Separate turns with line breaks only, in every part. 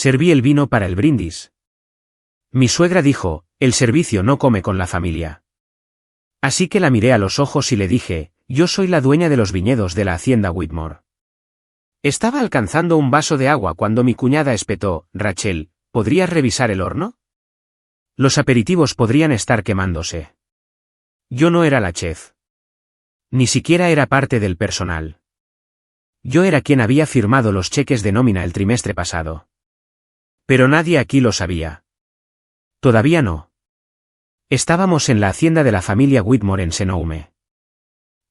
Serví el vino para el brindis. Mi suegra dijo, el servicio no come con la familia. Así que la miré a los ojos y le dije, yo soy la dueña de los viñedos de la hacienda Whitmore. Estaba alcanzando un vaso de agua cuando mi cuñada espetó, Rachel, ¿podrías revisar el horno? Los aperitivos podrían estar quemándose. Yo no era la chef. Ni siquiera era parte del personal. Yo era quien había firmado los cheques de nómina el trimestre pasado. Pero nadie aquí lo sabía. Todavía no. Estábamos en la hacienda de la familia Whitmore en Senoume.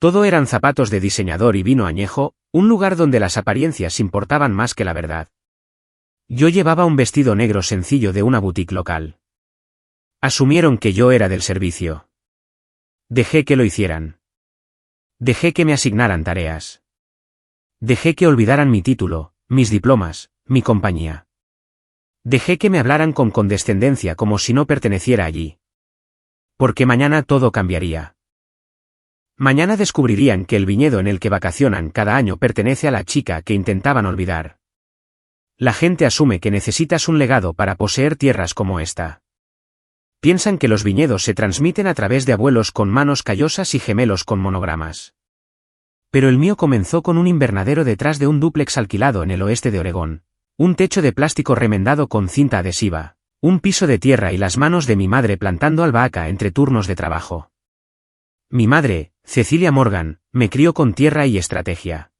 Todo eran zapatos de diseñador y vino añejo, un lugar donde las apariencias importaban más que la verdad. Yo llevaba un vestido negro sencillo de una boutique local. Asumieron que yo era del servicio. Dejé que lo hicieran. Dejé que me asignaran tareas. Dejé que olvidaran mi título, mis diplomas, mi compañía. Dejé que me hablaran con condescendencia como si no perteneciera allí. Porque mañana todo cambiaría. Mañana descubrirían que el viñedo en el que vacacionan cada año pertenece a la chica que intentaban olvidar. La gente asume que necesitas un legado para poseer tierras como esta. Piensan que los viñedos se transmiten a través de abuelos con manos callosas y gemelos con monogramas. Pero el mío comenzó con un invernadero detrás de un dúplex alquilado en el oeste de Oregón, un techo de plástico remendado con cinta adhesiva, un piso de tierra y las manos de mi madre plantando albahaca entre turnos de trabajo. Mi madre, Cecilia Morgan, me crió con tierra y estrategia.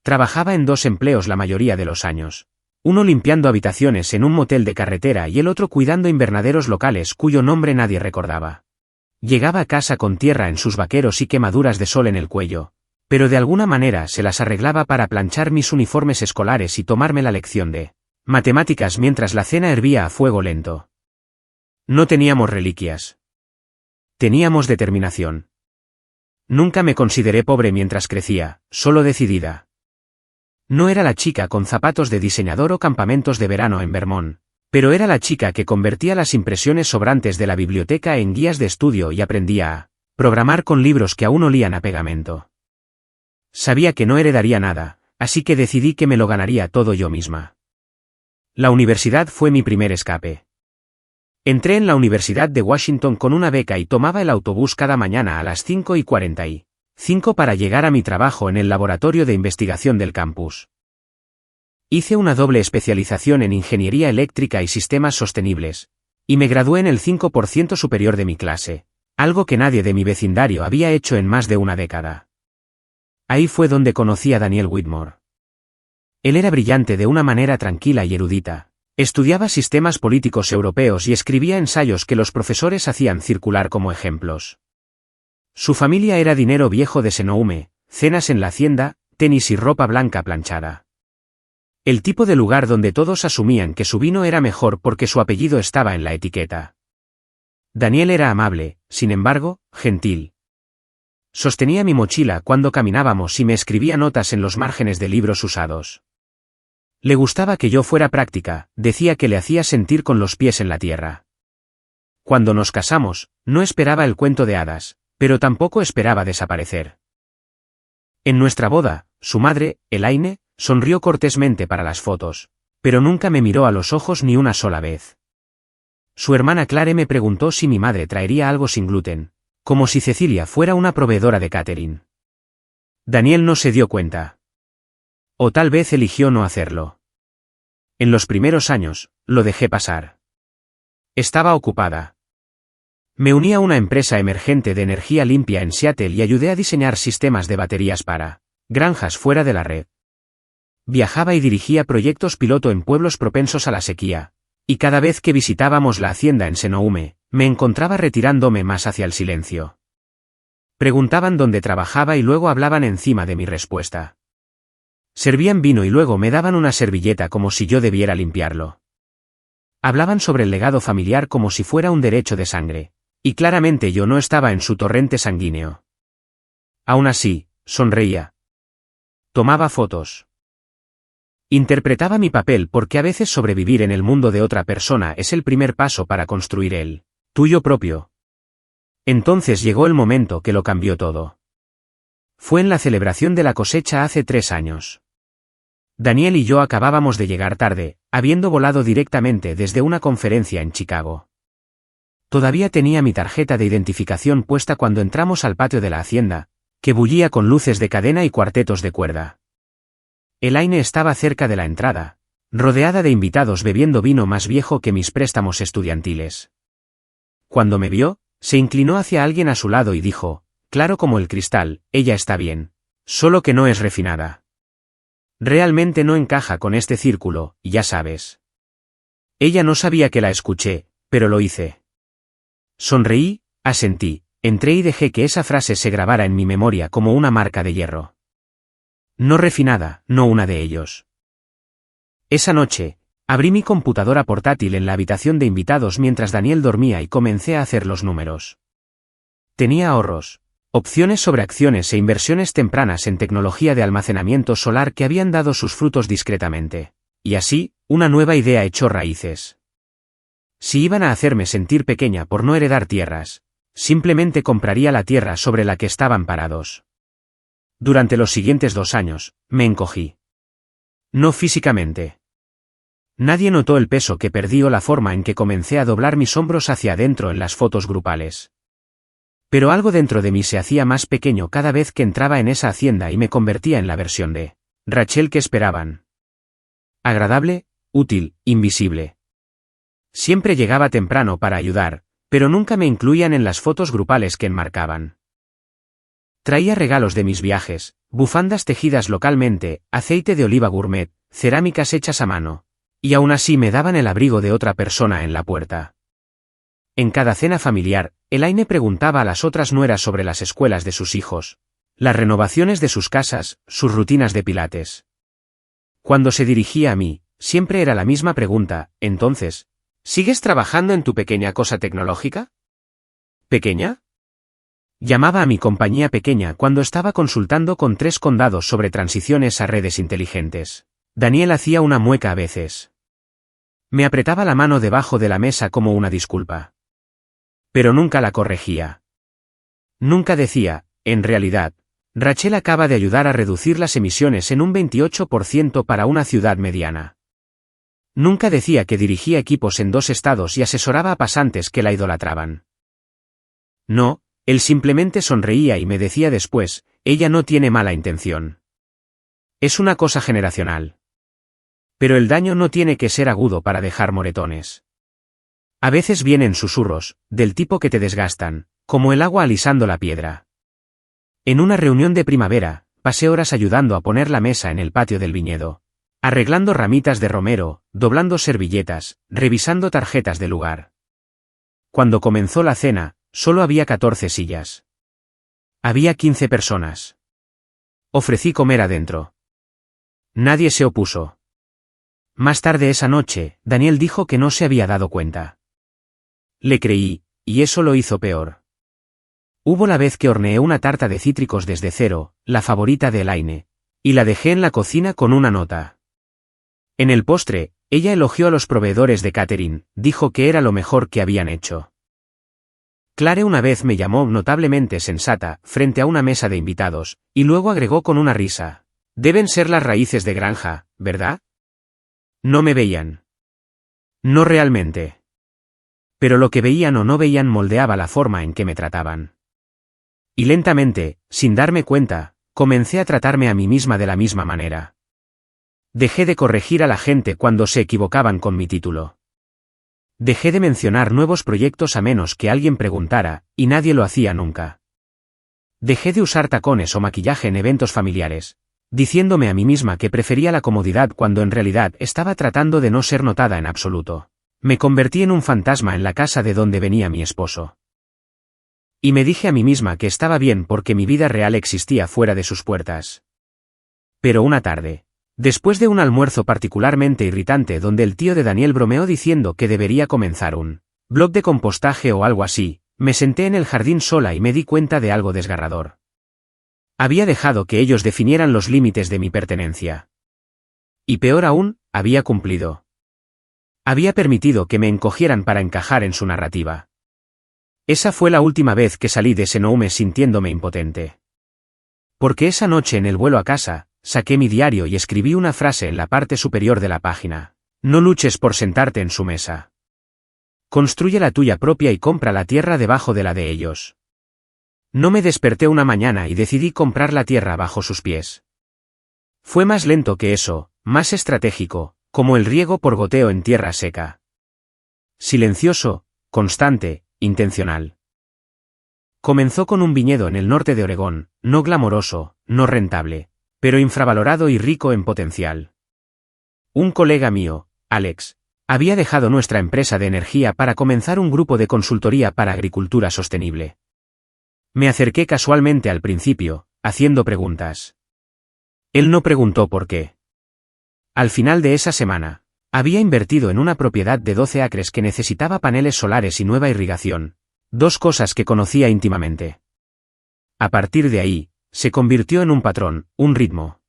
Trabajaba en 2 empleos la mayoría de los años. Uno limpiando habitaciones en un motel de carretera y el otro cuidando invernaderos locales cuyo nombre nadie recordaba. Llegaba a casa con tierra en sus vaqueros y quemaduras de sol en el cuello, pero de alguna manera se las arreglaba para planchar mis uniformes escolares y tomarme la lección de matemáticas mientras la cena hervía a fuego lento. No teníamos reliquias. Teníamos determinación. Nunca me consideré pobre mientras crecía, solo decidida. No era la chica con zapatos de diseñador o campamentos de verano en Vermont, pero era la chica que convertía las impresiones sobrantes de la biblioteca en guías de estudio y aprendía a programar con libros que aún olían a pegamento. Sabía que no heredaría nada, así que decidí que me lo ganaría todo yo misma. La universidad fue mi primer escape. Entré en la Universidad de Washington con una beca y tomaba el autobús cada mañana a las 5:45 para llegar a mi trabajo en el laboratorio de investigación del campus. Hice una doble especialización en ingeniería eléctrica y sistemas sostenibles, y me gradué en el 5% superior de mi clase, algo que nadie de mi vecindario había hecho en más de una década. Ahí fue donde conocí a Daniel Whitmore. Él era brillante de una manera tranquila y erudita. Estudiaba sistemas políticos europeos y escribía ensayos que los profesores hacían circular como ejemplos. Su familia era dinero viejo de Senoume, cenas en la hacienda, tenis y ropa blanca planchada. El tipo de lugar donde todos asumían que su vino era mejor porque su apellido estaba en la etiqueta. Daniel era amable, sin embargo, gentil. Sostenía mi mochila cuando caminábamos y me escribía notas en los márgenes de libros usados. Le gustaba que yo fuera práctica, decía que le hacía sentir con los pies en la tierra. Cuando nos casamos, no esperaba el cuento de hadas, pero tampoco esperaba desaparecer. En nuestra boda, su madre, Elaine, sonrió cortésmente para las fotos, pero nunca me miró a los ojos ni una sola vez. Su hermana Clare me preguntó si mi madre traería algo sin gluten, como si Cecilia fuera una proveedora de catering. Daniel no se dio cuenta. O tal vez eligió no hacerlo. En los primeros años, lo dejé pasar. Estaba ocupada. Me uní a una empresa emergente de energía limpia en Seattle y ayudé a diseñar sistemas de baterías para granjas fuera de la red. Viajaba y dirigía proyectos piloto en pueblos propensos a la sequía, y cada vez que visitábamos la hacienda en Senoume, me encontraba retirándome más hacia el silencio. Preguntaban dónde trabajaba y luego hablaban encima de mi respuesta. Servían vino y luego me daban una servilleta como si yo debiera limpiarlo. Hablaban sobre el legado familiar como si fuera un derecho de sangre, y claramente yo no estaba en su torrente sanguíneo. Aún así, sonreía. Tomaba fotos. Interpretaba mi papel porque a veces sobrevivir en el mundo de otra persona es el primer paso para construir el tuyo propio. Entonces llegó el momento que lo cambió todo. Fue en la celebración de la cosecha hace 3 años. Daniel y yo acabábamos de llegar tarde, habiendo volado directamente desde una conferencia en Chicago. Todavía tenía mi tarjeta de identificación puesta cuando entramos al patio de la hacienda, que bullía con luces de cadena y cuartetos de cuerda. Elaine estaba cerca de la entrada, rodeada de invitados bebiendo vino más viejo que mis préstamos estudiantiles. Cuando me vio, se inclinó hacia alguien a su lado y dijo, claro como el cristal, ella está bien, solo que no es refinada. Realmente no encaja con este círculo, ya sabes. Ella no sabía que la escuché, pero lo hice. Sonreí, asentí, entré y dejé que esa frase se grabara en mi memoria como una marca de hierro. No refinada, no una de ellos. Esa noche, abrí mi computadora portátil en la habitación de invitados mientras Daniel dormía y comencé a hacer los números. Tenía ahorros, opciones sobre acciones e inversiones tempranas en tecnología de almacenamiento solar que habían dado sus frutos discretamente. Y así, una nueva idea echó raíces. Si iban a hacerme sentir pequeña por no heredar tierras, simplemente compraría la tierra sobre la que estaban parados. Durante los siguientes 2 años, me encogí. No físicamente. Nadie notó el peso que perdí o la forma en que comencé a doblar mis hombros hacia adentro en las fotos grupales. Pero algo dentro de mí se hacía más pequeño cada vez que entraba en esa hacienda y me convertía en la versión de Rachel que esperaban. Agradable, útil, invisible. Siempre llegaba temprano para ayudar, pero nunca me incluían en las fotos grupales que enmarcaban. Traía regalos de mis viajes, bufandas tejidas localmente, aceite de oliva gourmet, cerámicas hechas a mano. Y aún así me daban el abrigo de otra persona en la puerta. En cada cena familiar, Elaine preguntaba a las otras nueras sobre las escuelas de sus hijos, las renovaciones de sus casas, sus rutinas de pilates. Cuando se dirigía a mí, siempre era la misma pregunta, entonces, ¿sigues trabajando en tu pequeña cosa tecnológica? ¿Pequeña? Llamaba a mi compañía pequeña cuando estaba consultando con 3 condados sobre transiciones a redes inteligentes. Daniel hacía una mueca a veces. Me apretaba la mano debajo de la mesa como una disculpa. Pero nunca la corregía. Nunca decía, en realidad, Rachel acaba de ayudar a reducir las emisiones en un 28% para una ciudad mediana. Nunca decía que dirigía equipos en 2 estados y asesoraba a pasantes que la idolatraban. No, él simplemente sonreía y me decía después, ella no tiene mala intención. Es una cosa generacional. Pero el daño no tiene que ser agudo para dejar moretones. A veces vienen susurros, del tipo que te desgastan, como el agua alisando la piedra. En una reunión de primavera, pasé horas ayudando a poner la mesa en el patio del viñedo, arreglando ramitas de romero, doblando servilletas, revisando tarjetas de lugar. Cuando comenzó la cena, solo había 14 sillas. Había 15 personas. Ofrecí comer adentro. Nadie se opuso. Más tarde esa noche, Daniel dijo que no se había dado cuenta. Le creí, y eso lo hizo peor. Hubo la vez que horneé una tarta de cítricos desde cero, la favorita de Elaine, y la dejé en la cocina con una nota. En el postre, ella elogió a los proveedores de catering, dijo que era lo mejor que habían hecho. Clare una vez me llamó notablemente sensata, frente a una mesa de invitados, y luego agregó con una risa, deben ser las raíces de granja, ¿verdad? No me veían. No realmente. Pero lo que veían o no veían moldeaba la forma en que me trataban. Y lentamente, sin darme cuenta, comencé a tratarme a mí misma de la misma manera. Dejé de corregir a la gente cuando se equivocaban con mi título. Dejé de mencionar nuevos proyectos a menos que alguien preguntara, y nadie lo hacía nunca. Dejé de usar tacones o maquillaje en eventos familiares, diciéndome a mí misma que prefería la comodidad cuando en realidad estaba tratando de no ser notada en absoluto. Me convertí en un fantasma en la casa de donde venía mi esposo. Y me dije a mí misma que estaba bien porque mi vida real existía fuera de sus puertas. Pero una tarde, después de un almuerzo particularmente irritante donde el tío de Daniel bromeó diciendo que debería comenzar un blog de compostaje o algo así, me senté en el jardín sola y me di cuenta de algo desgarrador. Había dejado que ellos definieran los límites de mi pertenencia. Y peor aún, había cumplido. Había permitido que me encogieran para encajar en su narrativa. Esa fue la última vez que salí de Senoume sintiéndome impotente. Porque esa noche en el vuelo a casa, saqué mi diario y escribí una frase en la parte superior de la página. No luches por sentarte en su mesa. Construye la tuya propia y compra la tierra debajo de la de ellos. No me desperté una mañana y decidí comprar la tierra bajo sus pies. Fue más lento que eso, más estratégico, como el riego por goteo en tierra seca. Silencioso, constante, intencional. Comenzó con un viñedo en el norte de Oregón, no glamoroso, no rentable, pero infravalorado y rico en potencial. Un colega mío, Alex, había dejado nuestra empresa de energía para comenzar un grupo de consultoría para agricultura sostenible. Me acerqué casualmente al principio, haciendo preguntas. Él no preguntó por qué. Al final de esa semana, había invertido en una propiedad de 12 acres que necesitaba paneles solares y nueva irrigación, dos cosas que conocía íntimamente. A partir de ahí, se convirtió en un patrón, un ritmo.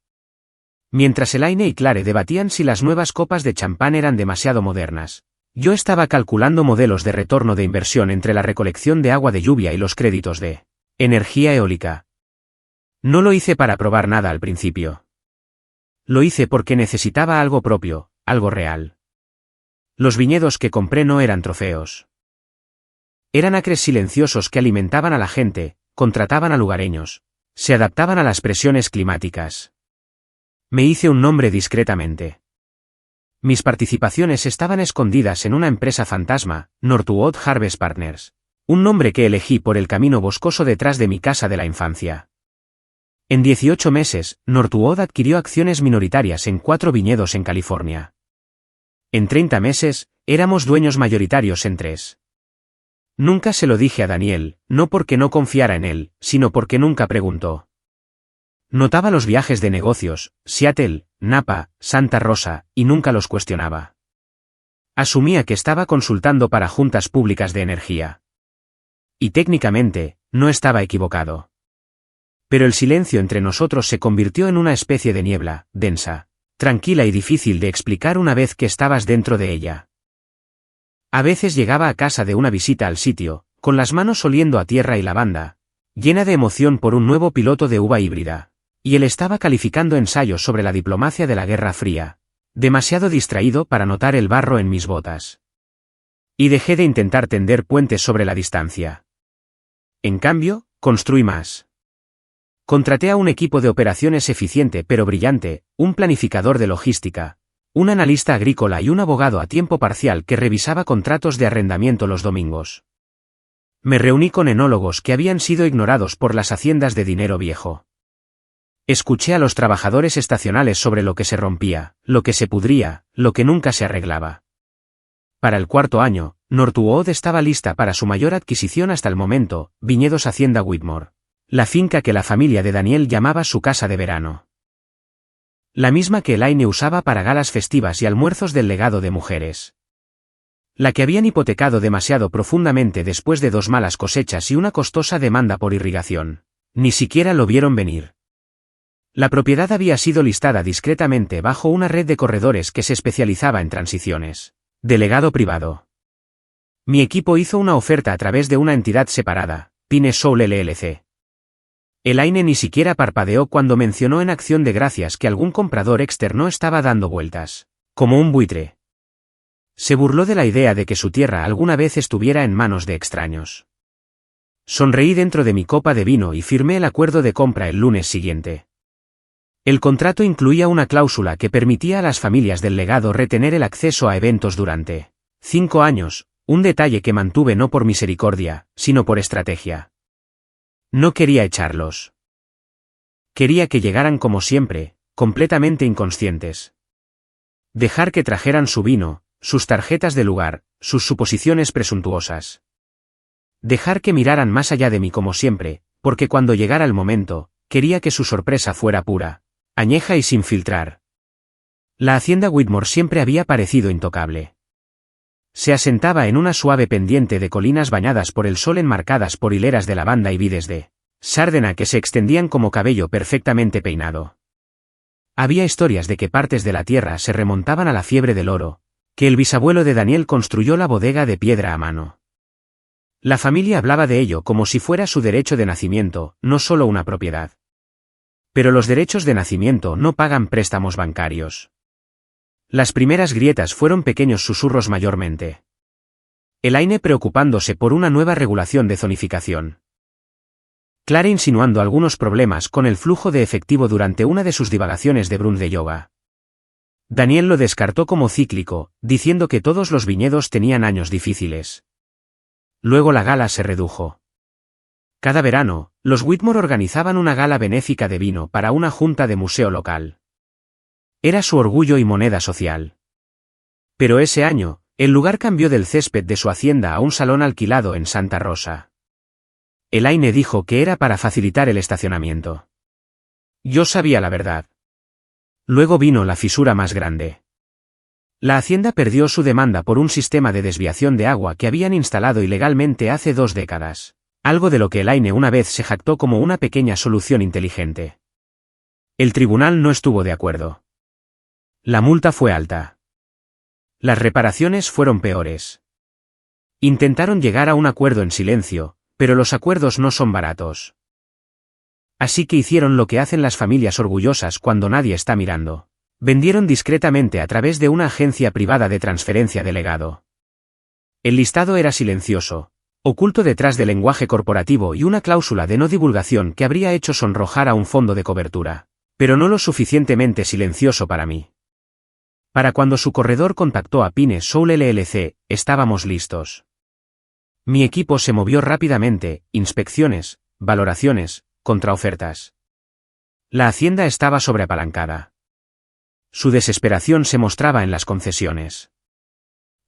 Mientras Elaine y Clare debatían si las nuevas copas de champán eran demasiado modernas, yo estaba calculando modelos de retorno de inversión entre la recolección de agua de lluvia y los créditos de energía eólica. No lo hice para probar nada al principio. Lo hice porque necesitaba algo propio, algo real. Los viñedos que compré no eran trofeos. Eran acres silenciosos que alimentaban a la gente, contrataban a lugareños, se adaptaban a las presiones climáticas. Me hice un nombre discretamente. Mis participaciones estaban escondidas en una empresa fantasma, Northwood Harvest Partners, un nombre que elegí por el camino boscoso detrás de mi casa de la infancia. En 18 meses, Northwood adquirió acciones minoritarias en 4 viñedos en California. En 30 meses, éramos dueños mayoritarios en 3. Nunca se lo dije a Daniel, no porque no confiara en él, sino porque nunca preguntó. Notaba los viajes de negocios, Seattle, Napa, Santa Rosa, y nunca los cuestionaba. Asumía que estaba consultando para juntas públicas de energía. Y técnicamente, no estaba equivocado. Pero el silencio entre nosotros se convirtió en una especie de niebla, densa, tranquila y difícil de explicar una vez que estabas dentro de ella. A veces llegaba a casa de una visita al sitio, con las manos oliendo a tierra y lavanda, llena de emoción por un nuevo piloto de uva híbrida. Y él estaba calificando ensayos sobre la diplomacia de la Guerra Fría, demasiado distraído para notar el barro en mis botas. Y dejé de intentar tender puentes sobre la distancia. En cambio, construí más. Contraté a un equipo de operaciones eficiente pero brillante, un planificador de logística, un analista agrícola y un abogado a tiempo parcial que revisaba contratos de arrendamiento los domingos. Me reuní con enólogos que habían sido ignorados por las haciendas de dinero viejo. Escuché a los trabajadores estacionales sobre lo que se rompía, lo que se pudría, lo que nunca se arreglaba. Para el 4º año, Northwood estaba lista para su mayor adquisición hasta el momento, Viñedos Hacienda Whitmore, la finca que la familia de Daniel llamaba su casa de verano. La misma que Elaine usaba para galas festivas y almuerzos del legado de mujeres. La que habían hipotecado demasiado profundamente después de 2 malas cosechas y una costosa demanda por irrigación. Ni siquiera lo vieron venir. La propiedad había sido listada discretamente bajo una red de corredores que se especializaba en transiciones. Delegado privado. Mi equipo hizo una oferta a través de una entidad separada, Pine Soul LLC. Elaine ni siquiera parpadeó cuando mencionó en acción de gracias que algún comprador externo estaba dando vueltas, como un buitre. Se burló de la idea de que su tierra alguna vez estuviera en manos de extraños. Sonreí dentro de mi copa de vino y firmé el acuerdo de compra el lunes siguiente. El contrato incluía una cláusula que permitía a las familias del legado retener el acceso a eventos durante 5 años, un detalle que mantuve no por misericordia, sino por estrategia. No quería echarlos. Quería que llegaran como siempre, completamente inconscientes. Dejar que trajeran su vino, sus tarjetas de lugar, sus suposiciones presuntuosas. Dejar que miraran más allá de mí como siempre, porque cuando llegara el momento, quería que su sorpresa fuera pura, añeja y sin filtrar. La hacienda Whitmore siempre había parecido intocable. Se asentaba en una suave pendiente de colinas bañadas por el sol enmarcadas por hileras de lavanda y vides de sárdena que se extendían como cabello perfectamente peinado. Había historias de que partes de la tierra se remontaban a la fiebre del oro, que el bisabuelo de Daniel construyó la bodega de piedra a mano. La familia hablaba de ello como si fuera su derecho de nacimiento, no solo una propiedad. Pero los derechos de nacimiento no pagan préstamos bancarios. Las primeras grietas fueron pequeños susurros mayormente. Elaine preocupándose por una nueva regulación de zonificación. Clare insinuando algunos problemas con el flujo de efectivo durante una de sus divagaciones de brunch de yoga. Daniel lo descartó como cíclico, diciendo que todos los viñedos tenían años difíciles. Luego la gala se redujo. Cada verano, los Whitmore organizaban una gala benéfica de vino para una junta de museo local. Era su orgullo y moneda social. Pero ese año, el lugar cambió del césped de su hacienda a un salón alquilado en Santa Rosa. Elaine dijo que era para facilitar el estacionamiento. Yo sabía la verdad. Luego vino la fisura más grande. La hacienda perdió su demanda por un sistema de desviación de agua que habían instalado ilegalmente hace 2 décadas, algo de lo que Elaine una vez se jactó como una pequeña solución inteligente. El tribunal no estuvo de acuerdo. La multa fue alta. Las reparaciones fueron peores. Intentaron llegar a un acuerdo en silencio, pero los acuerdos no son baratos. Así que hicieron lo que hacen las familias orgullosas cuando nadie está mirando. Vendieron discretamente a través de una agencia privada de transferencia de legado. El listado era silencioso, oculto detrás del lenguaje corporativo y una cláusula de no divulgación que habría hecho sonrojar a un fondo de cobertura, pero no lo suficientemente silencioso para mí. Para cuando su corredor contactó a Pine Soul LLC, estábamos listos. Mi equipo se movió rápidamente, inspecciones, valoraciones, contraofertas. La hacienda estaba sobreapalancada. Su desesperación se mostraba en las concesiones.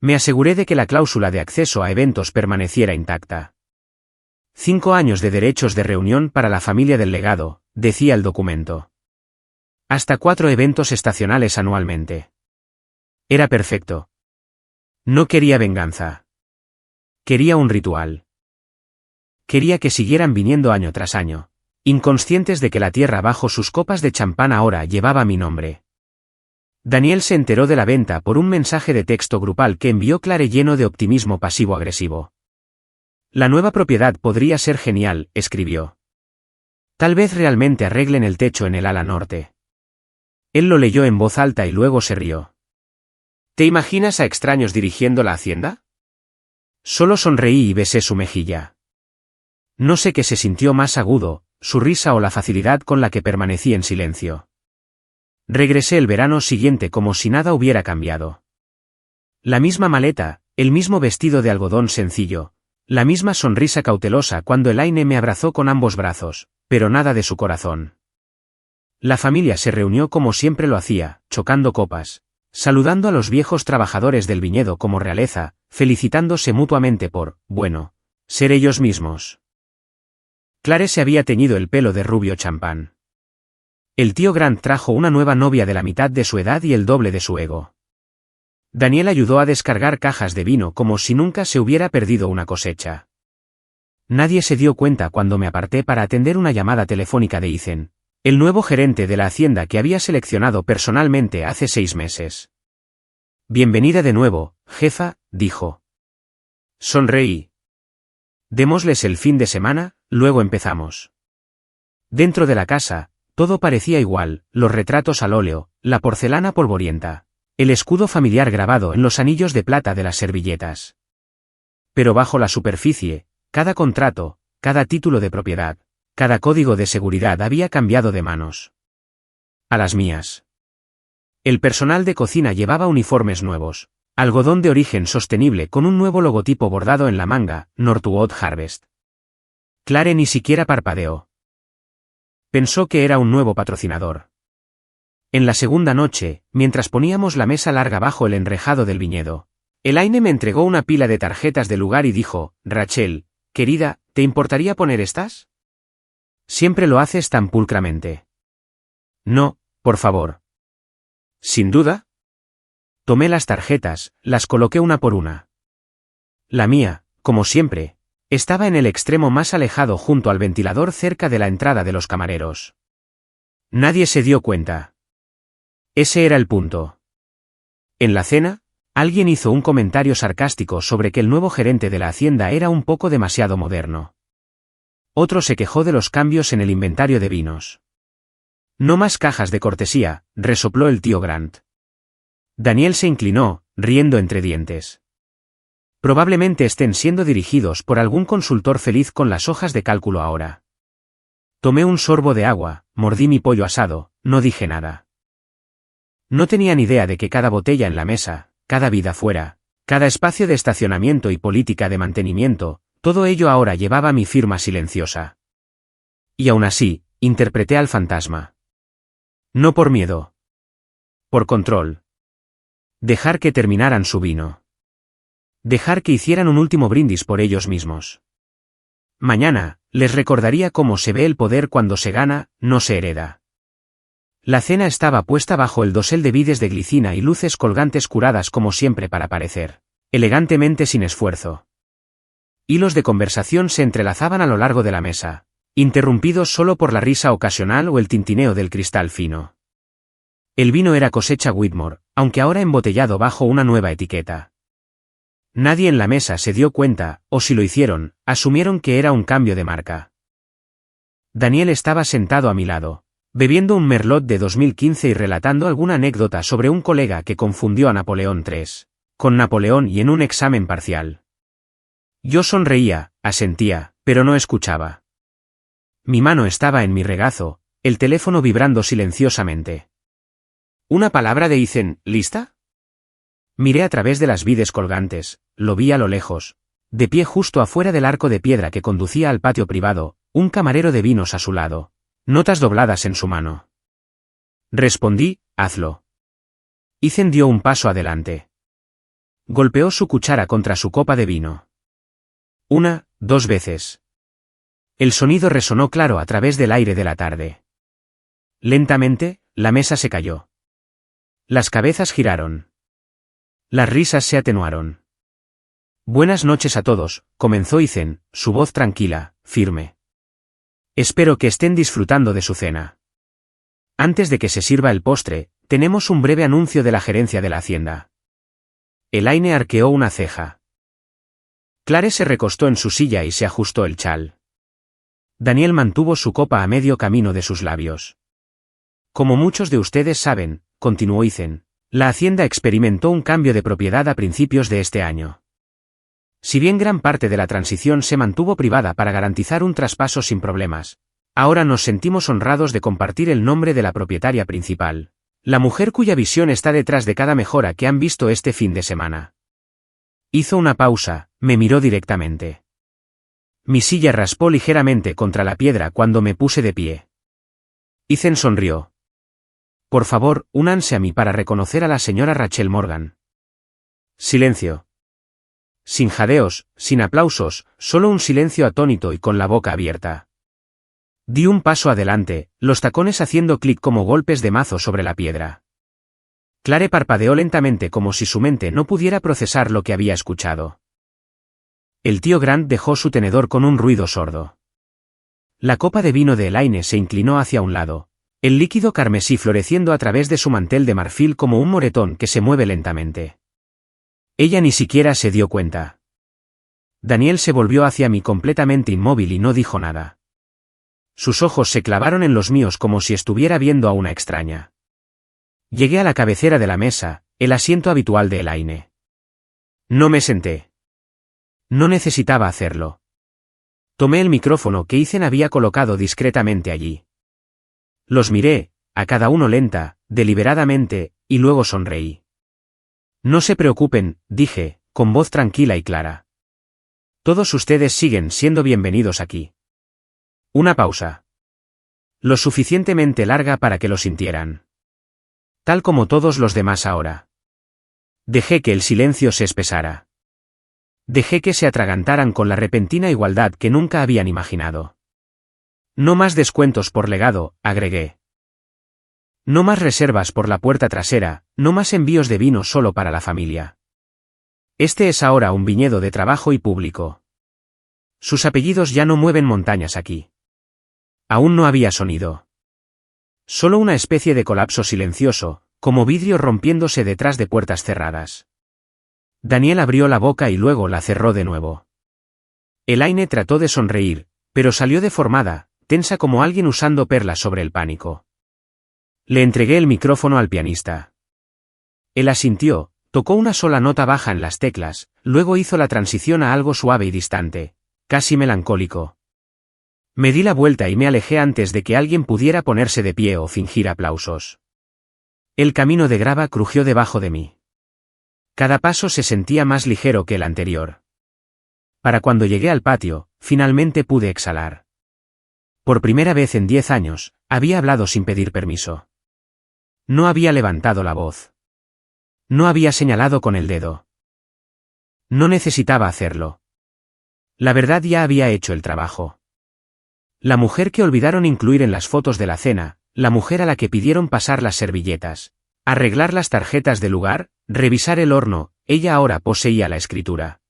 Me aseguré de que la cláusula de acceso a eventos permaneciera intacta. 5 años de derechos de reunión para la familia del legado, decía el documento. Hasta 4 eventos estacionales anualmente. Era perfecto. No quería venganza. Quería un ritual. Quería que siguieran viniendo año tras año, inconscientes de que la tierra bajo sus copas de champán ahora llevaba mi nombre. Daniel se enteró de la venta por un mensaje de texto grupal que envió Clare lleno de optimismo pasivo-agresivo. La nueva propiedad podría ser genial, escribió. Tal vez realmente arreglen el techo en el ala norte. Él lo leyó en voz alta y luego se rió. ¿Te imaginas a extraños dirigiendo la hacienda? Solo sonreí y besé su mejilla. No sé qué se sintió más agudo, su risa o la facilidad con la que permanecí en silencio. Regresé el verano siguiente como si nada hubiera cambiado. La misma maleta, el mismo vestido de algodón sencillo, la misma sonrisa cautelosa cuando Elaine me abrazó con ambos brazos, pero nada de su corazón. La familia se reunió como siempre lo hacía, chocando copas, saludando a los viejos trabajadores del viñedo como realeza, felicitándose mutuamente por, bueno, ser ellos mismos. Clare se había teñido el pelo de rubio champán. El tío Grant trajo una nueva novia de la mitad de su edad y el doble de su ego. Daniel ayudó a descargar cajas de vino como si nunca se hubiera perdido una cosecha. Nadie se dio cuenta cuando me aparté para atender una llamada telefónica de Ethan, el nuevo gerente de la hacienda que había seleccionado personalmente hace 6 meses. Bienvenida de nuevo, jefa, dijo. Sonreí. Démosles el fin de semana, luego empezamos. Dentro de la casa, todo parecía igual, los retratos al óleo, la porcelana polvorienta, el escudo familiar grabado en los anillos de plata de las servilletas. Pero bajo la superficie, cada contrato, cada título de propiedad, cada código de seguridad había cambiado de manos. A las mías. El personal de cocina llevaba uniformes nuevos, algodón de origen sostenible con un nuevo logotipo bordado en la manga, Northwood Harvest. Clare ni siquiera parpadeó. Pensó que era un nuevo patrocinador. En la segunda noche, mientras poníamos la mesa larga bajo el enrejado del viñedo, Elaine me entregó una pila de tarjetas del lugar y dijo, Rachel, querida, ¿te importaría poner estas? Siempre lo haces tan pulcramente. No, por favor. Sin duda. Tomé las tarjetas, las coloqué una por una. La mía, como siempre, estaba en el extremo más alejado junto al ventilador cerca de la entrada de los camareros. Nadie se dio cuenta. Ese era el punto. En la cena, alguien hizo un comentario sarcástico sobre que el nuevo gerente de la hacienda era un poco demasiado moderno. Otro se quejó de los cambios en el inventario de vinos. No más cajas de cortesía, resopló el tío Grant. Daniel se inclinó, riendo entre dientes. Probablemente estén siendo dirigidos por algún consultor feliz con las hojas de cálculo ahora. Tomé un sorbo de agua, mordí mi pollo asado, no dije nada. No tenía ni idea de que cada botella en la mesa, cada vida fuera, cada espacio de estacionamiento y política de mantenimiento, todo ello ahora llevaba mi firma silenciosa. Y aún así, interpreté al fantasma. No por miedo. Por control. Dejar que terminaran su vino. Dejar que hicieran un último brindis por ellos mismos. Mañana, les recordaría cómo se ve el poder cuando se gana, no se hereda. La cena estaba puesta bajo el dosel de vides de glicina y luces colgantes curadas como siempre para parecer, elegantemente sin esfuerzo. Hilos de conversación se entrelazaban a lo largo de la mesa, interrumpidos solo por la risa ocasional o el tintineo del cristal fino. El vino era cosecha Whitmore, aunque ahora embotellado bajo una nueva etiqueta. Nadie en la mesa se dio cuenta, o si lo hicieron, asumieron que era un cambio de marca. Daniel estaba sentado a mi lado, bebiendo un Merlot de 2015 y relatando alguna anécdota sobre un colega que confundió a Napoleón III con Napoleón y en un examen parcial. Yo sonreía, asentía, pero no escuchaba. Mi mano estaba en mi regazo, el teléfono vibrando silenciosamente. ¿Una palabra de Ethan, lista? Miré a través de las vides colgantes, lo vi a lo lejos, de pie justo afuera del arco de piedra que conducía al patio privado, un camarero de vinos a su lado, notas dobladas en su mano. Respondí, hazlo. Ethan dio un paso adelante. Golpeó su cuchara contra su copa de vino. 1, 2 veces. El sonido resonó claro a través del aire de la tarde. Lentamente, la mesa se cayó. Las cabezas giraron. Las risas se atenuaron. Buenas noches a todos, comenzó Ethan, su voz tranquila, firme. Espero que estén disfrutando de su cena. Antes de que se sirva el postre, tenemos un breve anuncio de la gerencia de la hacienda. Elaine arqueó una ceja. Clare se recostó en su silla y se ajustó el chal. Daniel mantuvo su copa a medio camino de sus labios. Como muchos de ustedes saben, continuó Ethan, la hacienda experimentó un cambio de propiedad a principios de este año. Si bien gran parte de la transición se mantuvo privada para garantizar un traspaso sin problemas, ahora nos sentimos honrados de compartir el nombre de la propietaria principal, la mujer cuya visión está detrás de cada mejora que han visto este fin de semana. Hizo una pausa, me miró directamente. Mi silla raspó ligeramente contra la piedra cuando me puse de pie. Ethan sonrió. Por favor, únanse a mí para reconocer a la señora Rachel Morgan. Silencio. Sin jadeos, sin aplausos, solo un silencio atónito y con la boca abierta. Di un paso adelante, los tacones haciendo clic como golpes de mazo sobre la piedra. Clare parpadeó lentamente como si su mente no pudiera procesar lo que había escuchado. El tío Grant dejó su tenedor con un ruido sordo. La copa de vino de Elaine se inclinó hacia un lado, el líquido carmesí floreciendo a través de su mantel de marfil como un moretón que se mueve lentamente. Ella ni siquiera se dio cuenta. Daniel se volvió hacia mí completamente inmóvil y no dijo nada. Sus ojos se clavaron en los míos como si estuviera viendo a una extraña. Llegué a la cabecera de la mesa, el asiento habitual de Elaine. No me senté. No necesitaba hacerlo. Tomé el micrófono que Ethan había colocado discretamente allí. Los miré, a cada uno lenta, deliberadamente, y luego sonreí. No se preocupen, dije, con voz tranquila y clara. Todos ustedes siguen siendo bienvenidos aquí. Una pausa. Lo suficientemente larga para que lo sintieran. Tal como todos los demás ahora. Dejé que el silencio se espesara. Dejé que se atragantaran con la repentina igualdad que nunca habían imaginado. No más descuentos por legado, agregué. No más reservas por la puerta trasera, no más envíos de vino solo para la familia. Este es ahora un viñedo de trabajo y público. Sus apellidos ya no mueven montañas aquí. Aún no había sonido. Solo una especie de colapso silencioso, como vidrio rompiéndose detrás de puertas cerradas. Daniel abrió la boca y luego la cerró de nuevo. Elaine trató de sonreír, pero salió deformada, tensa como alguien usando perlas sobre el pánico. Le entregué el micrófono al pianista. Él asintió, tocó una sola nota baja en las teclas, luego hizo la transición a algo suave y distante, casi melancólico. Me di la vuelta y me alejé antes de que alguien pudiera ponerse de pie o fingir aplausos. El camino de grava crujió debajo de mí. Cada paso se sentía más ligero que el anterior. Para cuando llegué al patio, finalmente pude exhalar. Por primera vez en 10 años, había hablado sin pedir permiso. No había levantado la voz. No había señalado con el dedo. No necesitaba hacerlo. La verdad ya había hecho el trabajo. La mujer que olvidaron incluir en las fotos de la cena, la mujer a la que pidieron pasar las servilletas, arreglar las tarjetas de lugar, revisar el horno, ella ahora poseía la escritura.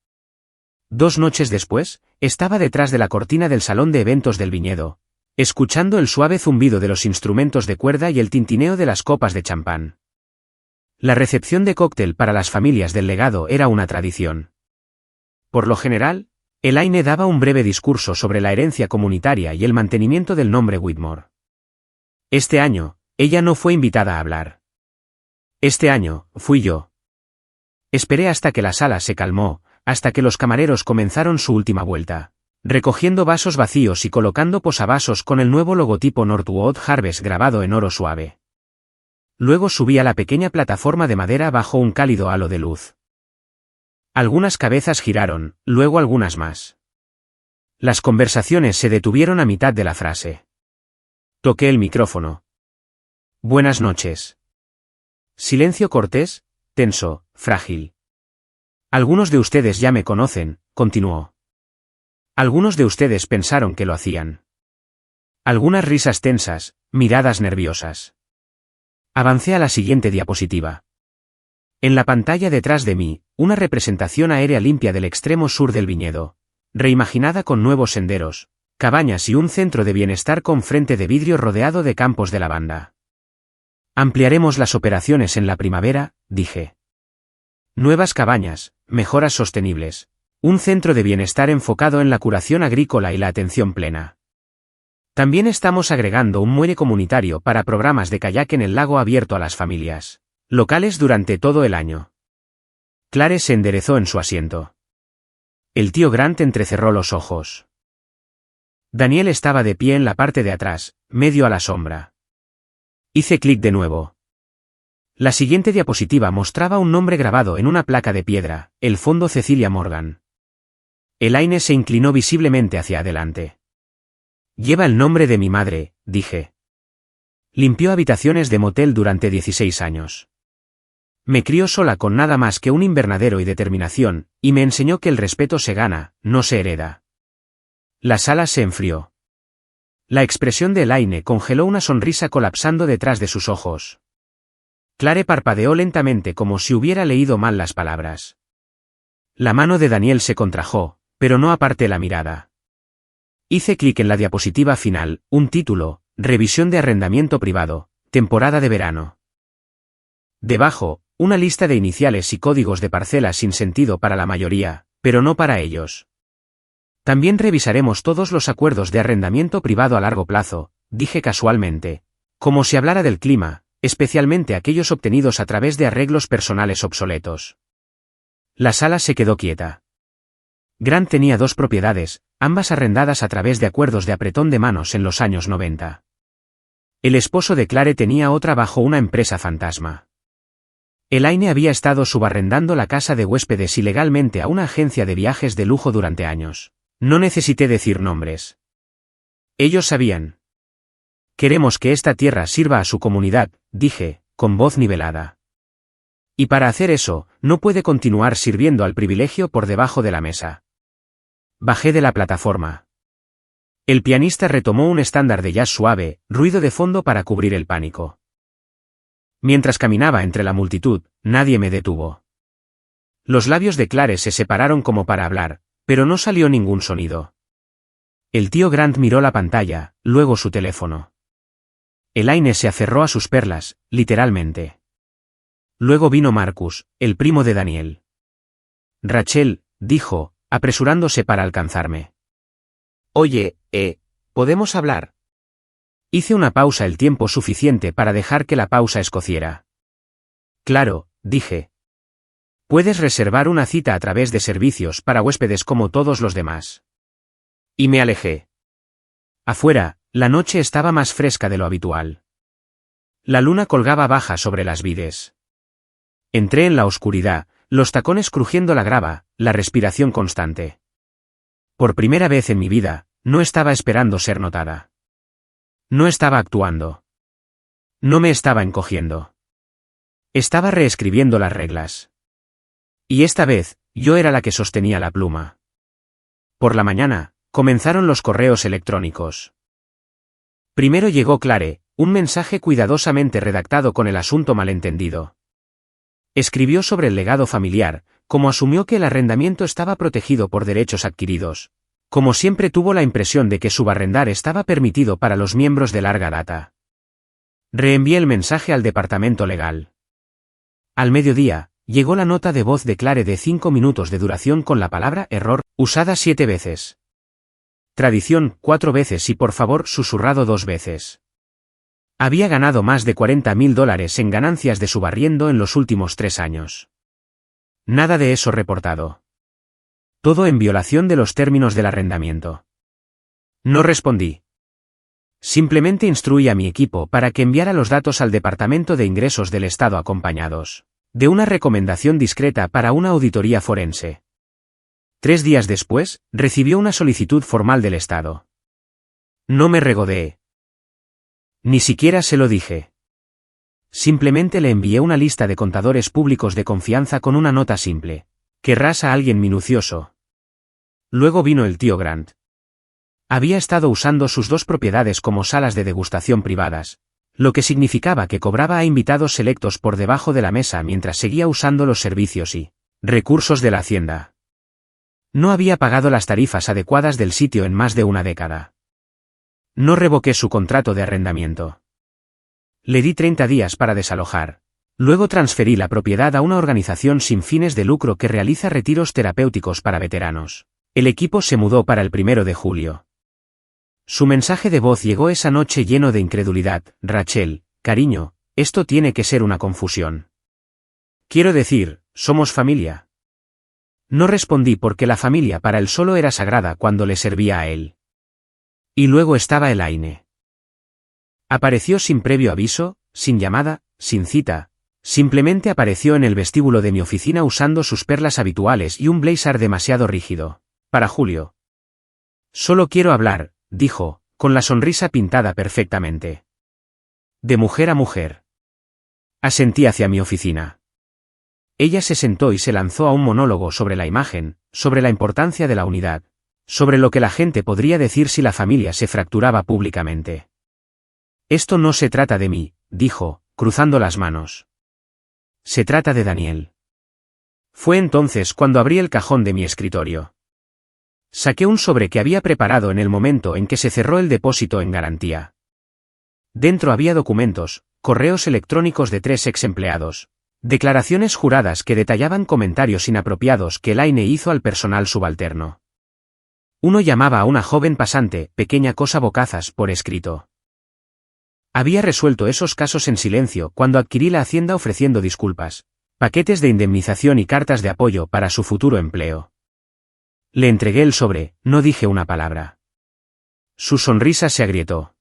2 noches después, estaba detrás de la cortina del salón de eventos del viñedo, escuchando el suave zumbido de los instrumentos de cuerda y el tintineo de las copas de champán. La recepción de cóctel para las familias del legado era una tradición. Por lo general, Elaine daba un breve discurso sobre la herencia comunitaria y el mantenimiento del nombre Whitmore. Este año, ella no fue invitada a hablar. Este año, fui yo. Esperé hasta que la sala se calmó, hasta que los camareros comenzaron su última vuelta, recogiendo vasos vacíos y colocando posavasos con el nuevo logotipo Northwood Harvest grabado en oro suave. Luego subí a la pequeña plataforma de madera bajo un cálido halo de luz. Algunas cabezas giraron, luego algunas más. Las conversaciones se detuvieron a mitad de la frase. Toqué el micrófono. Buenas noches. Silencio cortés, tenso, frágil. Algunos de ustedes ya me conocen, continuó. Algunos de ustedes pensaron que lo hacían. Algunas risas tensas, miradas nerviosas. Avancé a la siguiente diapositiva. En la pantalla detrás de mí, una representación aérea limpia del extremo sur del viñedo, reimaginada con nuevos senderos, cabañas y un centro de bienestar con frente de vidrio rodeado de campos de lavanda. Ampliaremos las operaciones en la primavera, dije. Nuevas cabañas, mejoras sostenibles, un centro de bienestar enfocado en la curación agrícola y la atención plena. También estamos agregando un muelle comunitario para programas de kayak en el lago abierto a las familias locales durante todo el año. Clare se enderezó en su asiento. El tío Grant entrecerró los ojos. Daniel estaba de pie en la parte de atrás, medio a la sombra. Hice clic de nuevo. La siguiente diapositiva mostraba un nombre grabado en una placa de piedra, el fondo Cecilia Morgan. Elaine se inclinó visiblemente hacia adelante. Lleva el nombre de mi madre, dije. Limpió habitaciones de motel durante 16 años. Me crió sola con nada más que un invernadero y determinación, y me enseñó que el respeto se gana, no se hereda. La sala se enfrió. La expresión de Elaine congeló una sonrisa colapsando detrás de sus ojos. Clare parpadeó lentamente como si hubiera leído mal las palabras. La mano de Daniel se contrajo, pero no aparté la mirada. Hice clic en la diapositiva final, un título, Revisión de arrendamiento privado, temporada de verano. Debajo, una lista de iniciales y códigos de parcelas sin sentido para la mayoría, pero no para ellos. También revisaremos todos los acuerdos de arrendamiento privado a largo plazo, dije casualmente, como si hablara del clima, especialmente aquellos obtenidos a través de arreglos personales obsoletos. La sala se quedó quieta. Grant tenía 2 propiedades, ambas arrendadas a través de acuerdos de apretón de manos en los años 90. El esposo de Clare tenía otra bajo una empresa fantasma. Elaine había estado subarrendando la casa de huéspedes ilegalmente a una agencia de viajes de lujo durante años. No necesité decir nombres. Ellos sabían. Queremos que esta tierra sirva a su comunidad, dije, con voz nivelada. Y para hacer eso, no puede continuar sirviendo al privilegio por debajo de la mesa. Bajé de la plataforma. El pianista retomó un estándar de jazz suave, ruido de fondo para cubrir el pánico. Mientras caminaba entre la multitud, nadie me detuvo. Los labios de Clare se separaron como para hablar, pero no salió ningún sonido. El tío Grant miró la pantalla, luego su teléfono. Elaine se aferró a sus perlas, literalmente. Luego vino Marcus, el primo de Daniel. Rachel, dijo, apresurándose para alcanzarme. Oye, ¿podemos hablar? Hice una pausa el tiempo suficiente para dejar que la pausa escociera. Claro, dije. Puedes reservar una cita a través de servicios para huéspedes como todos los demás. Y me alejé. Afuera, la noche estaba más fresca de lo habitual. La luna colgaba baja sobre las vides. Entré en la oscuridad, los tacones crujiendo la grava, la respiración constante. Por primera vez en mi vida, no estaba esperando ser notada. No estaba actuando. No me estaba encogiendo. Estaba reescribiendo las reglas. Y esta vez, yo era la que sostenía la pluma. Por la mañana, comenzaron los correos electrónicos. Primero llegó Clare, un mensaje cuidadosamente redactado con el asunto malentendido. Escribió sobre el legado familiar, como asumió que el arrendamiento estaba protegido por derechos adquiridos. Como siempre tuvo la impresión de que subarrendar estaba permitido para los miembros de larga data. Reenvié el mensaje al departamento legal. Al mediodía, llegó la nota de voz de Clare de 5 minutos de duración con la palabra error, usada 7 veces. Tradición, 4 veces y por favor susurrado 2 veces. Había ganado más de $40.000 en ganancias de subarriendo en los últimos 3 años. Nada de eso reportado. Todo en violación de los términos del arrendamiento. No respondí. Simplemente instruí a mi equipo para que enviara los datos al Departamento de Ingresos del Estado acompañados de una recomendación discreta para una auditoría forense. 3 días después, recibió una solicitud formal del Estado. No me regodeé. Ni siquiera se lo dije. Simplemente le envié una lista de contadores públicos de confianza con una nota simple. Querrás a alguien minucioso. Luego vino el tío Grant. Había estado usando sus 2 propiedades como salas de degustación privadas, lo que significaba que cobraba a invitados selectos por debajo de la mesa mientras seguía usando los servicios y recursos de la hacienda. No había pagado las tarifas adecuadas del sitio en más de una década. No revoqué su contrato de arrendamiento. Le di 30 días para desalojar. Luego transferí la propiedad a una organización sin fines de lucro que realiza retiros terapéuticos para veteranos. El equipo se mudó para el 1 de julio. Su mensaje de voz llegó esa noche lleno de incredulidad. Rachel, cariño, esto tiene que ser una confusión. Quiero decir, somos familia. No respondí porque la familia para él solo era sagrada cuando le servía a él. Y luego estaba Elaine. Apareció sin previo aviso, sin llamada, sin cita. Simplemente apareció en el vestíbulo de mi oficina usando sus perlas habituales y un blazer demasiado rígido. Para Julio. Solo quiero hablar, dijo, con la sonrisa pintada perfectamente. De mujer a mujer. Asentí hacia mi oficina. Ella se sentó y se lanzó a un monólogo sobre la imagen, sobre la importancia de la unidad, sobre lo que la gente podría decir si la familia se fracturaba públicamente. Esto no se trata de mí, dijo, cruzando las manos. Se trata de Daniel. Fue entonces cuando abrí el cajón de mi escritorio. Saqué un sobre que había preparado en el momento en que se cerró el depósito en garantía. Dentro había documentos, correos electrónicos de 3 ex empleados, declaraciones juradas que detallaban comentarios inapropiados que Elaine hizo al personal subalterno. Uno llamaba a una joven pasante, pequeña cosa bocazas, por escrito. Había resuelto esos casos en silencio cuando adquirí la hacienda ofreciendo disculpas, paquetes de indemnización y cartas de apoyo para su futuro empleo. Le entregué el sobre, no dije una palabra. Su sonrisa se agrietó.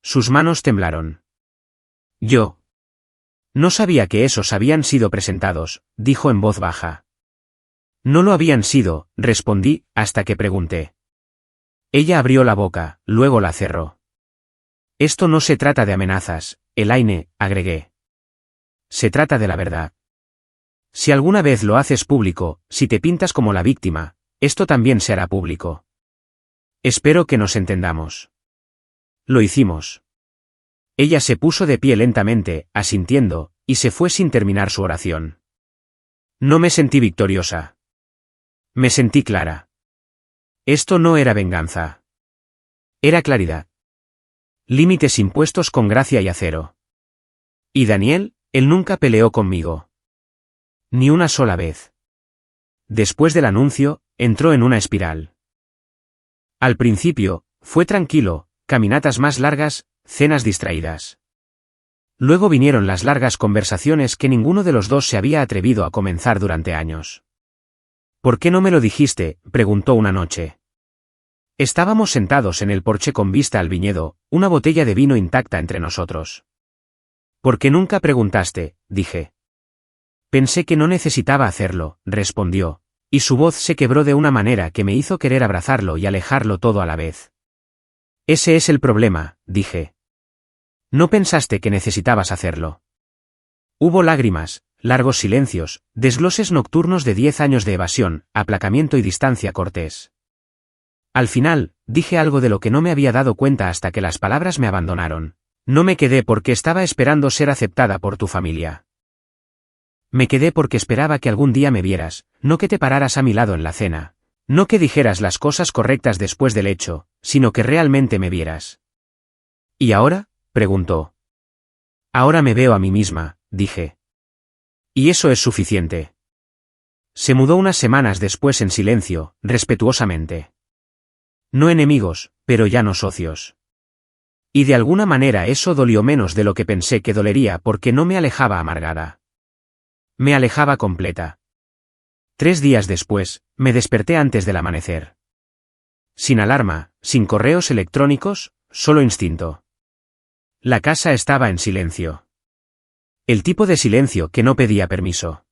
Sus manos temblaron. Yo. No sabía que esos habían sido presentados, dijo en voz baja. No lo habían sido, respondí, hasta que pregunté. Ella abrió la boca, luego la cerró. Esto no se trata de amenazas, Elaine, agregué. Se trata de la verdad. Si alguna vez lo haces público, si te pintas como la víctima, esto también se hará público. Espero que nos entendamos. Lo hicimos. Ella se puso de pie lentamente, asintiendo, y se fue sin terminar su oración. No me sentí victoriosa. Me sentí clara. Esto no era venganza. Era claridad. Límites impuestos con gracia y acero. Y Daniel, él nunca peleó conmigo. Ni una sola vez. Después del anuncio, entró en una espiral. Al principio, fue tranquilo, caminatas más largas, cenas distraídas. Luego vinieron las largas conversaciones que ninguno de los dos se había atrevido a comenzar durante años. ¿Por qué no me lo dijiste?, preguntó una noche. Estábamos sentados en el porche con vista al viñedo, una botella de vino intacta entre nosotros. ¿Por qué nunca preguntaste?, dije. Pensé que no necesitaba hacerlo, respondió, y su voz se quebró de una manera que me hizo querer abrazarlo y alejarlo todo a la vez. Ese es el problema, dije. No pensaste que necesitabas hacerlo. Hubo lágrimas, largos silencios, desgloses nocturnos de 10 años de evasión, aplacamiento y distancia cortés. Al final, dije algo de lo que no me había dado cuenta hasta que las palabras me abandonaron. No me quedé porque estaba esperando ser aceptada por tu familia. Me quedé porque esperaba que algún día me vieras, no que te pararas a mi lado en la cena, no que dijeras las cosas correctas después del hecho, sino que realmente me vieras. ¿Y ahora?, preguntó. Ahora me veo a mí misma, dije. Y eso es suficiente. Se mudó unas semanas después en silencio, respetuosamente. No enemigos, pero ya no socios. Y de alguna manera eso dolió menos de lo que pensé que dolería porque no me alejaba amargada. Me alejaba completa. 3 días después, me desperté antes del amanecer. Sin alarma, sin correos electrónicos, solo instinto. La casa estaba en silencio. El tipo de silencio que no pedía permiso.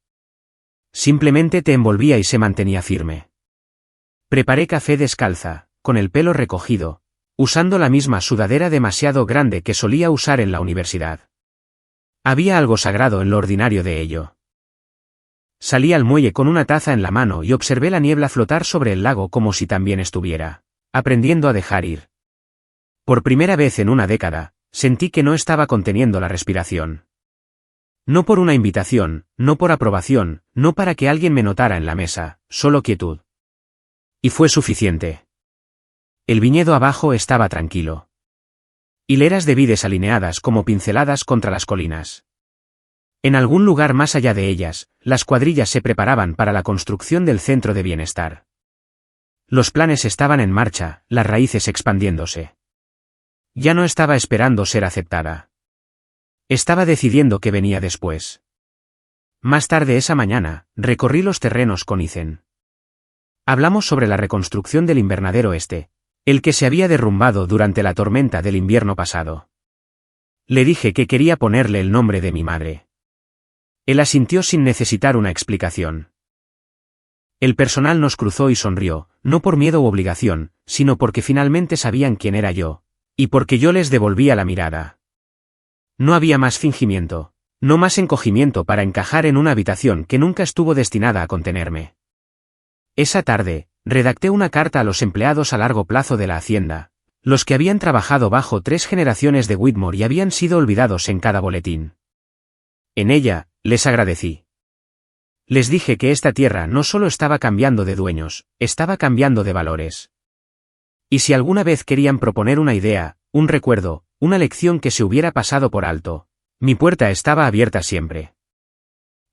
Simplemente te envolvía y se mantenía firme. Preparé café descalza, con el pelo recogido, usando la misma sudadera demasiado grande que solía usar en la universidad. Había algo sagrado en lo ordinario de ello. Salí al muelle con una taza en la mano y observé la niebla flotar sobre el lago como si también estuviera aprendiendo a dejar ir. Por primera vez en una década, sentí que no estaba conteniendo la respiración. No por una invitación, no por aprobación, no para que alguien me notara en la mesa, solo quietud. Y fue suficiente. El viñedo abajo estaba tranquilo. Hileras de vides alineadas como pinceladas contra las colinas. En algún lugar más allá de ellas, las cuadrillas se preparaban para la construcción del centro de bienestar. Los planes estaban en marcha, las raíces expandiéndose. Ya no estaba esperando ser aceptada. Estaba decidiendo qué venía después. Más tarde esa mañana, recorrí los terrenos con Ethan. Hablamos sobre la reconstrucción del invernadero este, el que se había derrumbado durante la tormenta del invierno pasado. Le dije que quería ponerle el nombre de mi madre. Él asintió sin necesitar una explicación. El personal nos cruzó y sonrió, no por miedo u obligación, sino porque finalmente sabían quién era yo, y porque yo les devolvía la mirada. No había más fingimiento, no más encogimiento para encajar en una habitación que nunca estuvo destinada a contenerme. Esa tarde, redacté una carta a los empleados a largo plazo de la hacienda, los que habían trabajado bajo 3 generaciones de Whitmore y habían sido olvidados en cada boletín. En ella, les agradecí. Les dije que esta tierra no solo estaba cambiando de dueños, estaba cambiando de valores. Y si alguna vez querían proponer una idea, un recuerdo, una lección que se hubiera pasado por alto, mi puerta estaba abierta siempre.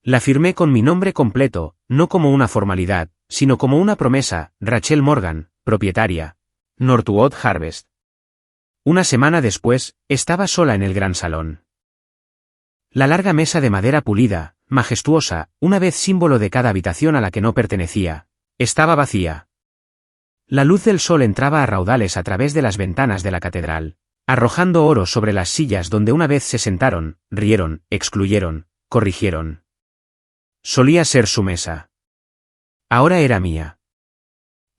La firmé con mi nombre completo, no como una formalidad, sino como una promesa, Rachel Morgan, propietaria, Northwood Harvest. Una semana después, estaba sola en el gran salón. La larga mesa de madera pulida, majestuosa, una vez símbolo de cada habitación a la que no pertenecía, estaba vacía. La luz del sol entraba a raudales a través de las ventanas de la catedral, arrojando oro sobre las sillas donde una vez se sentaron, rieron, excluyeron, corrigieron. Solía ser su mesa. Ahora era mía.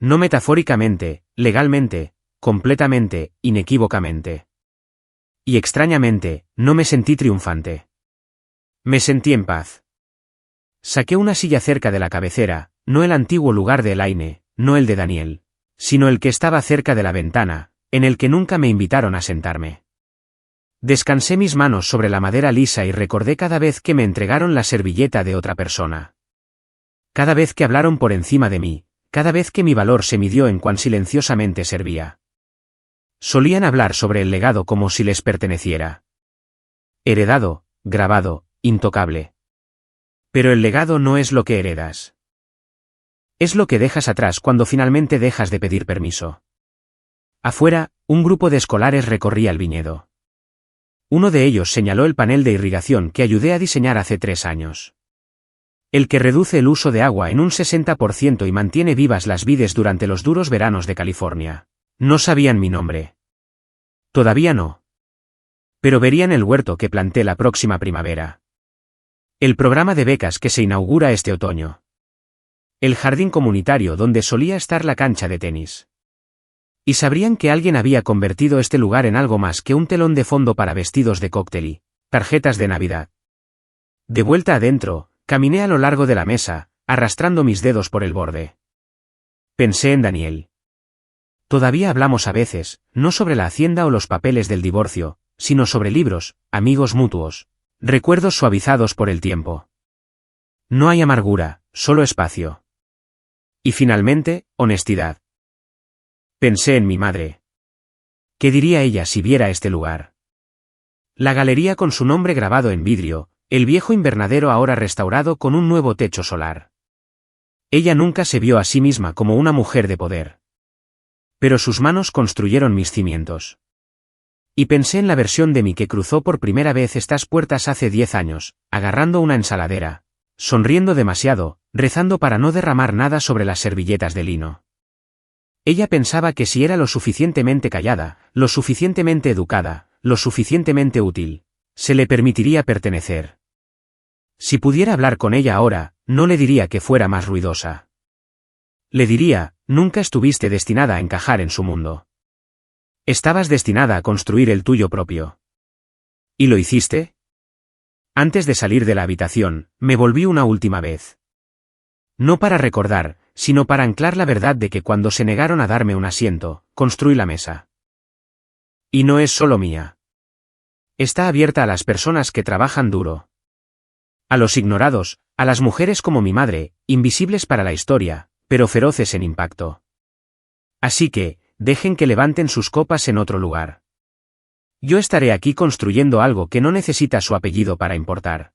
No metafóricamente, legalmente, completamente, inequívocamente. Y extrañamente, no me sentí triunfante. Me sentí en paz. Saqué una silla cerca de la cabecera, no el antiguo lugar de Elaine, no el de Daniel, sino el que estaba cerca de la ventana, en el que nunca me invitaron a sentarme. Descansé mis manos sobre la madera lisa y recordé cada vez que me entregaron la servilleta de otra persona. Cada vez que hablaron por encima de mí, cada vez que mi valor se midió en cuán silenciosamente servía. Solían hablar sobre el legado como si les perteneciera. Heredado, grabado, intocable. Pero el legado no es lo que heredas. Es lo que dejas atrás cuando finalmente dejas de pedir permiso. Afuera, un grupo de escolares recorría el viñedo. Uno de ellos señaló el panel de irrigación que ayudé a diseñar hace 3 años. El que reduce el uso de agua en un 60% y mantiene vivas las vides durante los duros veranos de California. No sabían mi nombre. Todavía no. Pero verían el huerto que planté la próxima primavera. El programa de becas que se inaugura este otoño. El jardín comunitario donde solía estar la cancha de tenis. Y sabrían que alguien había convertido este lugar en algo más que un telón de fondo para vestidos de cóctel y tarjetas de Navidad. De vuelta adentro, caminé a lo largo de la mesa, arrastrando mis dedos por el borde. Pensé en Daniel. Todavía hablamos a veces, no sobre la hacienda o los papeles del divorcio, sino sobre libros, amigos mutuos, recuerdos suavizados por el tiempo. No hay amargura, solo espacio. Y finalmente, honestidad. Pensé en mi madre. ¿Qué diría ella si viera este lugar? La galería con su nombre grabado en vidrio, el viejo invernadero ahora restaurado con un nuevo techo solar. Ella nunca se vio a sí misma como una mujer de poder. Pero sus manos construyeron mis cimientos. Y pensé en la versión de mí que cruzó por primera vez estas puertas hace 10 años, agarrando una ensaladera, sonriendo demasiado, rezando para no derramar nada sobre las servilletas de lino. Ella pensaba que si era lo suficientemente callada, lo suficientemente educada, lo suficientemente útil, se le permitiría pertenecer. Si pudiera hablar con ella ahora, no le diría que fuera más ruidosa. Le diría, nunca estuviste destinada a encajar en su mundo. Estabas destinada a construir el tuyo propio. ¿Y lo hiciste? Antes de salir de la habitación, me volví una última vez. No para recordar, sino para anclar la verdad de que cuando se negaron a darme un asiento, construí la mesa. Y no es solo mía. Está abierta a las personas que trabajan duro. A los ignorados, a las mujeres como mi madre, invisibles para la historia, pero feroces en impacto. Así que, dejen que levanten sus copas en otro lugar. Yo estaré aquí construyendo algo que no necesita su apellido para importar.